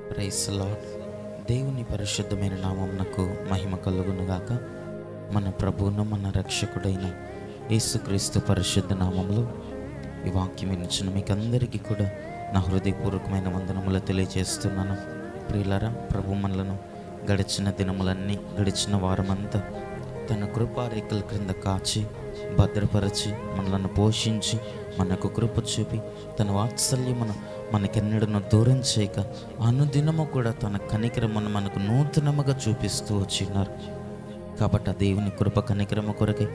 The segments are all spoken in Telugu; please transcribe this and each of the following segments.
Praise lord. దేవుని పరిశుద్ధమైన నామమునకు మహిమ కలుగునుగాక. మన ప్రభువును మన రక్షకుడైన యేసుక్రీస్తు పరిశుద్ధ నామములో ఈ వాక్యం వినిచిన మీకు అందరికీ కూడా నా హృదయపూర్వకమైన వందనములు తెలియజేస్తున్నాను. ప్రియులారా, ప్రభు మనలను గడిచిన దినములన్నీ, గడిచిన వారమంతా తన కృపారేఖల క్రింద కాచి భద్రపరచి మనలను పోషించి మనకు కృప చూపి తన వాత్సల్యమును మనకెన్నడను దూరం చేయక అనుదినము కూడా తన కనికరమును మనకు నూతనముగా చూపిస్తూ వచ్చినారు. కాబట్టి ఆ దేవుని కృప కనికరము కొరకై,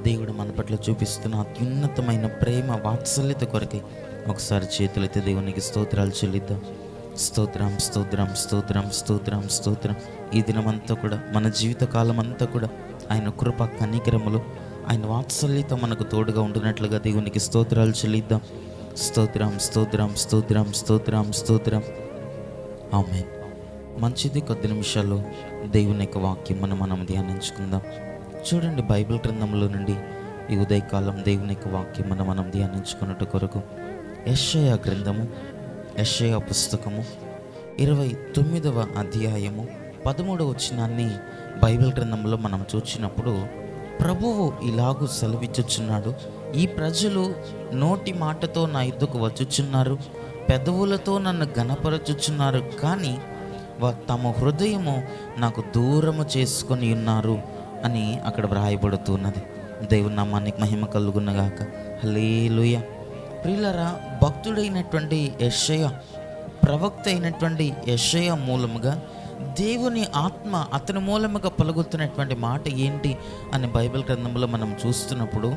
దేవుడు మన పట్ల చూపిస్తున్న అత్యున్నతమైన ప్రేమ వాత్సల్యత కొరకై ఒకసారి చేతులైతే దేవునికి స్తోత్రాలు చెల్లిద్దాం. స్తోత్రం, స్తోత్రం, స్తోత్రం, స్తోత్రం, స్తోత్రం. ఈ దినమంతా కూడా, మన జీవితకాలం అంతా కూడా ఆయన కృప కనికరములు, ఆయన వాత్సల్యత మనకు తోడుగా ఉంటున్నట్లుగా దేవునికి స్తోత్రాలు చెల్లిద్దాం. స్తోత్రం, స్తోత్రం, స్తోత్రం, స్తోత్రం, స్తోత్రం. ఆమేన్. మంచిది. కొద్ది నిమిషాలు దేవుని యొక్క వాక్యం మనం ధ్యానించుకుందాం. చూడండి, బైబిల్ గ్రంథంలో నుండి ఈ ఉదయకాలం దేవుని యొక్క వాక్యం మనం ధ్యానించుకున్నట్టు కొరకు యెషయా గ్రంథము, యెషయా పుస్తకము 29వ అధ్యాయము 13వ వచనాన్ని బైబిల్ గ్రంథంలో మనం చూచినప్పుడు ప్రభువు ఇలాగూ సెలవిచ్చుచున్నాడు: ఈ ప్రజలు నోటి మాటతో నా యుద్ధకు వచ్చుచున్నారు, పెదవులతో నన్ను ఘనపరచుచున్నారు, కానీ తమ హృదయము నాకు దూరము చేసుకొని ఉన్నారు అని అక్కడ వ్రాయబడుతున్నది. దేవుని నామానికి మహిమ కలుగునగాక. హల్లెలూయా. ప్రియులారా, భక్తుడైనటువంటి యెషయా, ప్రవక్త అయినటువంటి యెషయా మూలముగా దేవుని ఆత్మ అతని మూలముగా పలుకుతున్నటువంటి మాట ఏంటి అని బైబిల్ గ్రంథంలో మనం చూస్తున్నప్పుడు,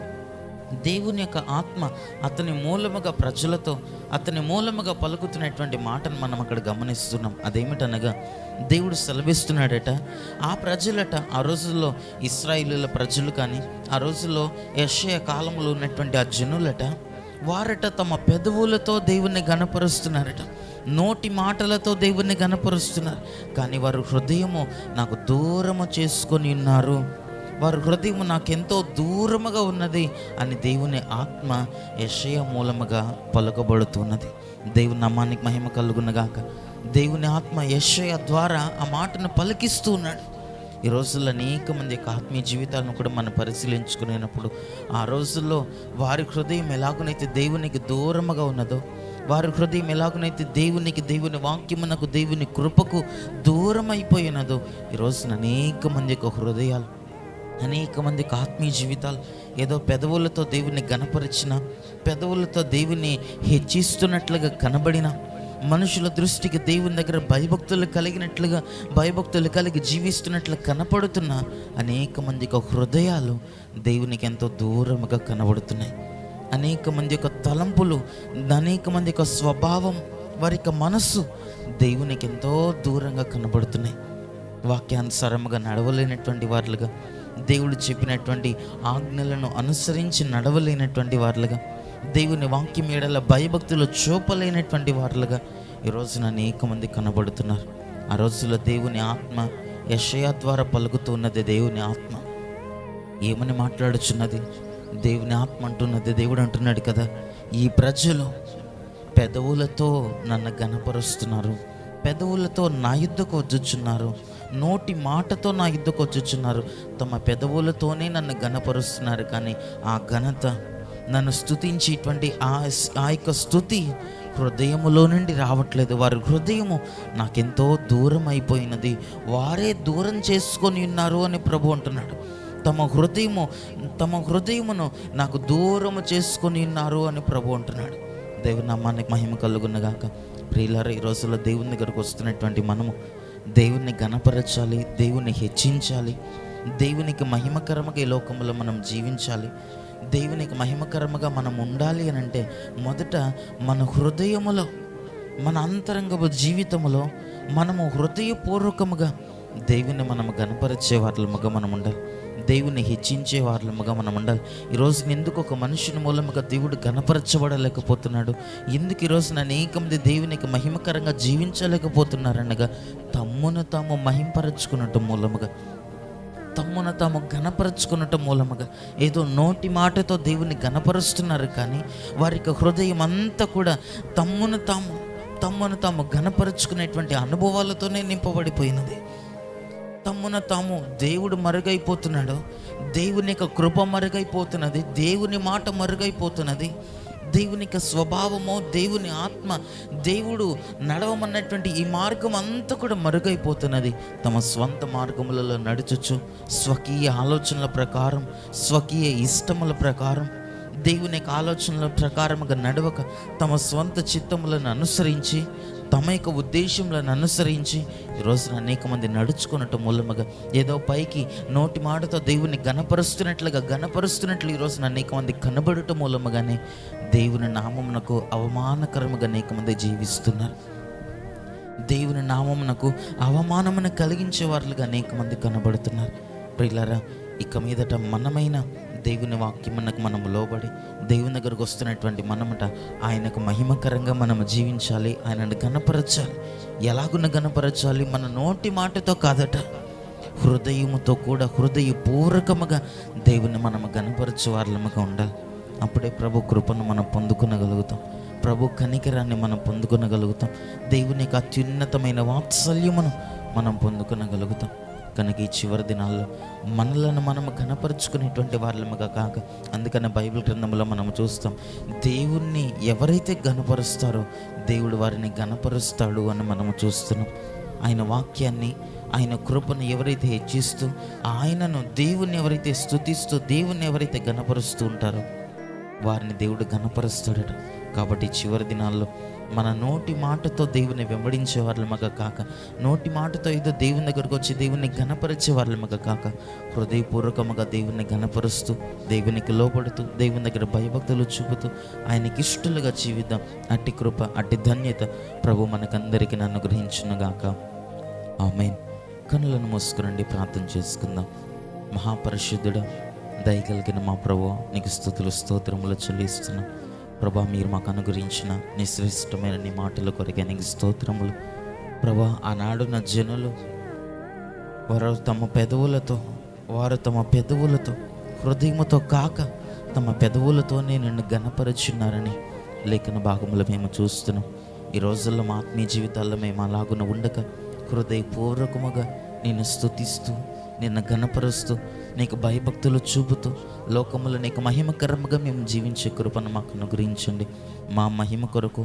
దేవుని యొక్క ఆత్మ అతని మూలముగా ప్రజలతో, అతని మూలముగా పలుకుతున్నటువంటి మాటను మనం అక్కడ గమనిస్తున్నాం. అదేమిటనగా, దేవుడు సెలవిస్తున్నాడట, ఆ ప్రజలట, ఆ రోజుల్లో ఇశ్రాయేలీయుల ప్రజలు కానీ, ఆ రోజుల్లో యెషయా కాలంలో ఉన్నటువంటి ఆ జనులట, వారట తమ పెదవులతో దేవుణ్ణి ఘనపరుస్తున్నారట, నోటి మాటలతో దేవుణ్ణి ఘనపరుస్తున్నారు, కానీ వారి హృదయము నాకు దూరము చేసుకొని ఉన్నారు, వారి హృదయం నాకెంతో దూరముగా ఉన్నది అని దేవుని ఆత్మ యెషయా మూలముగా పలుకబడుతున్నది. దేవుని నామానికి మహిమ కలుగునగాక. దేవుని ఆత్మ యెషయా ద్వారా ఆ మాటను పలికిస్తూ ఉన్నాడు. ఈ రోజుల్లో అనేక మంది యొక్క ఆత్మీయ జీవితాలను కూడా మనం పరిశీలించుకునేటప్పుడు, ఆ రోజుల్లో వారి హృదయం ఎలాగునైతే దేవునికి దూరముగా ఉన్నదో, వారి హృదయం ఎలాగునైతే దేవుని వాక్యమునకు, దేవుని కృపకు దూరం అయిపోయినదో, ఈ రోజున అనేక మంది యొక్క హృదయాలు, అనేక మందికి ఆత్మీయ జీవితాలు ఏదో పెదవులతో దేవుని గణపరిచిన, పెదవులతో దేవుని హెచ్చిస్తున్నట్లుగా కనబడిన, మనుషుల దృష్టికి దేవుని దగ్గర భయభక్తులు కలిగినట్లుగా, భయభక్తులు కలిగి జీవిస్తున్నట్లు కనపడుతున్న అనేక మంది యొక్క హృదయాలు దేవునికి ఎంతో దూరముగా కనబడుతున్నాయి. అనేక మంది యొక్క తలంపులు, అనేక మంది యొక్క స్వభావం, వారి యొక్క మనస్సు దేవునికి ఎంతో దూరంగా కనబడుతున్నాయి. వాక్యానుసారముగా నడవలేనటువంటి వారులుగా, దేవుడు చెప్పినటువంటి ఆజ్ఞలను అనుసరించి నడవలేనటువంటి వారులుగా, దేవుని వాక్యం ఎడల భయభక్తులు చూపలేనటువంటి వారులుగా ఈ రోజున అనేక మంది కనబడుతున్నారు. ఆ రోజుల్లో దేవుని ఆత్మ యెషయా ద్వారా పలుకుతున్నది. దేవుని ఆత్మ ఏమని మాట్లాడుచున్నది? దేవుని ఆత్మ అంటున్నది, దేవుడు అంటున్నాడు కదా, ఈ ప్రజలు పెదవులతో నన్ను ఘనపరుస్తున్నారు, పెదవులతో నా యుద్ధకు వచ్చుచున్నారు, నోటి మాటతో నా యుద్ధకు వచ్చుచున్నారు, తమ పెదవులతోనే నన్ను ఘనపరుస్తున్నారు, కానీ ఆ ఘనత, నన్ను స్తుతించేటువంటి ఆ యొక్క స్తుతి హృదయములో నుండి రావట్లేదు. వారి హృదయము నాకెంతో దూరం అయిపోయినది, వారే దూరం చేసుకొని ఉన్నారు అని ప్రభు అంటున్నాడు. తమ హృదయమును నాకు దూరము చేసుకొని ఉన్నారు అని ప్రభు అంటున్నాడు. దేవుని నామానికి మహిమ కలుగునగాక. ప్రియులారా, ఈ రోజుల్లో దేవుని దగ్గరకు వస్తున్నటువంటి మనము దేవుణ్ణి ఘనపరచాలి, దేవుణ్ణి హెచ్చించాలి, దేవునికి మహిమకరముగా ఈ లోకంలో మనం జీవించాలి, దేవునికి మహిమకరముగా మనం ఉండాలి అని అంటే, మొదట మన హృదయములో, మన అంతరంగపు జీవితములో మనము హృదయపూర్వకముగా దేవుని మనము గణపరిచే వారులముగా మనం ఉండాలి, దేవుని హెచ్చించే వారులముగా మనం ఉండాలి. ఈరోజు ఎందుకు ఒక మనుషుని మూలముగా దేవుడు గణపరచబడలేకపోతున్నాడు? ఎందుకు ఈరోజున అనేక మంది దేవునికి మహిమకరంగా జీవించలేకపోతున్నారనగా, తమ్మును తాము మహింపరచుకున్నట్టు మూలముగా, తమ్మును తాము ఘనపరుచుకున్నట్టు మూలముగా ఏదో నోటి మాటతో దేవుని ఘనపరుస్తున్నారు, కానీ వారి యొక్క హృదయం అంతా కూడా తమ్మును తాము తమను తాము ఘనపరుచుకునేటువంటి అనుభవాలతోనే నింపబడిపోయినది. తమ్మున తాము దేవుడు మరుగైపోతున్నాడు, దేవుని యొక్క కృప మరుగైపోతున్నది, దేవుని మాట మరుగైపోతున్నది, దేవుని యొక్క స్వభావము, దేవుని ఆత్మ, దేవుడు నడవమన్నటువంటి ఈ మార్గం అంతా కూడా మరుగైపోతున్నది. తమ స్వంత మార్గములలో నడుచుచు స్వకీయ ఆలోచనల ప్రకారం, స్వకీయ ఇష్టముల ప్రకారం, దేవుని యొక్క ఆలోచనల ప్రకారముగా నడవక తమ స్వంత చిత్తములను అనుసరించి, తమ యొక్క ఉద్దేశములను అనుసరించి ఈరోజున అనేక మంది నడుచుకున్నట్టు మూలముగా ఏదో పైకి నోటి మాటతో దేవుని గణపరుస్తున్నట్లు ఈరోజున అనేక మంది కనబడటం మూలముగానే దేవుని నామమునకు అవమానకరముగా అనేక మంది జీవిస్తున్నారు. దేవుని నామమునకు అవమానమును కలిగించే వారులుగా అనేక మంది కనబడుతున్నారు. ప్రియులారా, ఇక మీదట మనమైన దేవుని వాక్యమునకు మనము లోబడి దేవుని దగ్గరకు వస్తున్నటువంటి మనమట ఆయనకు మహిమకరంగా మనము జీవించాలి, ఆయనను గణపరచాలి. ఎలాగున్న గణపరచాలి? మన నోటి మాటతో కాదట, హృదయముతో కూడా హృదయపూర్వకముగా దేవుని మనము గణపరచే వారముగా ఉండాలి. అప్పుడే ప్రభు కృపను మనం పొందుకొనగలుగుతాం, ప్రభు కనికరాన్ని మనం పొందుకొనగలుగుతాం, దేవుని యొక్క అత్యున్నతమైన వాత్సల్యమును మనం పొందుకొనగలుగుతాం. కనుక ఈ చివరి దినాల్లో మనలను మనము ఘనపరుచుకునేటువంటి వాళ్ళముగా కాక, అందుకని బైబిల్ గ్రంథంలో మనము చూస్తాం, దేవుణ్ణి ఎవరైతే ఘనపరుస్తారో దేవుడు వారిని ఘనపరుస్తాడు అని మనము చూస్తున్నాం. ఆయన వాక్యాన్ని, ఆయన కృపను ఎవరైతే హెచ్చిస్తూ, ఆయనను దేవుణ్ణి ఎవరైతే స్తుతిస్తూ, దేవుణ్ణి ఎవరైతే ఘనపరుస్తూ ఉంటారో వారిని దేవుడు ఘనపరుస్తాడట. కాబట్టి చివరి దినాల్లో మన నోటి మాటతో దేవుని వెంబడించే వాళ్ళమగా కాక, నోటి మాటతో ఏదో దేవుని దగ్గరకు వచ్చి దేవుని ఘనపరిచే వాళ్ళమగా కాక, హృదయపూర్వకముగా దేవుని ఘనపరుస్తూ, దేవునికి లోపడుతూ, దేవుని దగ్గర భయభక్తులు చూపుతూ ఆయనకి ఇష్టలుగా జీవిద్దాం. అట్టి కృప, అట్టి ధన్యత ప్రభు మనకందరికీ అనుగ్రహించునుగాక. ఆమేన్. కనులను మూసుకురండి, ప్రార్థన చేసుకుందాం. మహాపరిశుద్ధుడా, దయగలిగిన మా ప్రభువా, నీకు స్తుతులు స్తోత్రములు చెల్లిస్తున్నాం. ప్రభా, మీరు మాకు అనుగ్రహించిన నీ శ్రేష్టమైన నీ మాటల కొరకే నీకు స్తోత్రములు. ప్రభా, ఆనాడు నా జనులు వారు తమ పెదవులతో హృదయముతో కాక తమ పెదవులతోనే నిన్ను ఘనపరుచున్నారని లేఖన భాగంలో మేము చూస్తున్నాం. ఈ రోజుల్లో మా ఆత్మీయ జీవితాల్లో మేము అలాగున ఉండక హృదయపూర్వకముగా నిన్ను స్తుతిస్తూ, నిన్ను ఘనపరుస్తూ, నీకు భయభక్తులు చూపుతూ లోకములో నీకు మహిమకరముగా మేము జీవించే కృపను మాకు అనుగ్రహించండి. మా మహిమ కొరకు,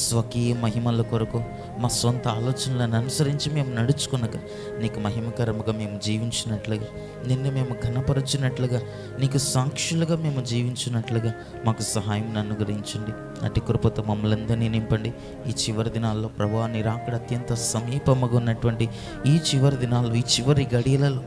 స్వకీయ మహిమల కొరకు, మా సొంత ఆలోచనలను అనుసరించి మేము నడుచుకునగా నీకు మహిమకరముగా మేము జీవించినట్లుగా, నిన్ను మేము ఘనపరచినట్లుగా, నీకు సాక్షులుగా మేము జీవించినట్లుగా మాకు సహాయం అనుగ్రహించండి. అటు కృపతో మమ్మల్ని అందరినీ నింపండి. ఈ చివరి దినాల్లో ప్రభువా, నీ రాకడ అత్యంత సమీపముగా ఉన్నటువంటి ఈ చివరి దినాల్లో, ఈ చివరి గడియలలో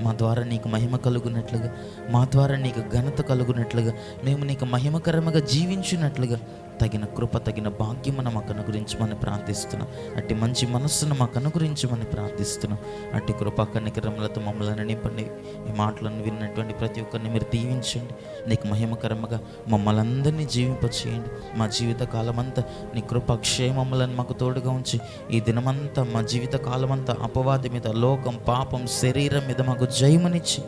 మా ద్వారా నీకు మహిమ కలుగునట్లుగా, మా ద్వారా నీకు ఘనత కలుగునట్లుగా, మేము నీకు మహిమకరముగా జీవించినట్లుగా తగిన కృప, తగిన భాగ్యమును మాకు అనుగ్రహించమని ప్రార్థిస్తున్నాం. అట్టి మంచి మనస్సును మాకు అనుగ్రహించమని ప్రార్థిస్తున్నాం. అట్టి కృపా కనికరములతో మమ్మల్ని నింపండి. ఈ మాటలను విన్నటువంటి ప్రతి ఒక్కరిని మీరు దీవించండి. నీకు మహిమకరముగా మమ్మల్ని అందరినీ జీవింపచేయండి. మా జీవిత కాలమంతా నీ కృప క్షేమములను మాకు తోడుగా ఉంచి, ఈ దినమంతా మా జీవిత కాలమంతా అపవాది మీద, లోకం, పాపం, శరీరం మీద మాకు జయమునిచ్చి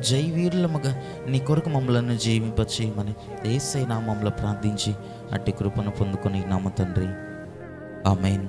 జైవీరులముగా నీ కొరకు మమ్మలను జీవింపచేయమని యేసయ్య నామములో ప్రార్థించి అట్టి కృపను పొందుకొని నామ తండ్రి, ఆమేన్.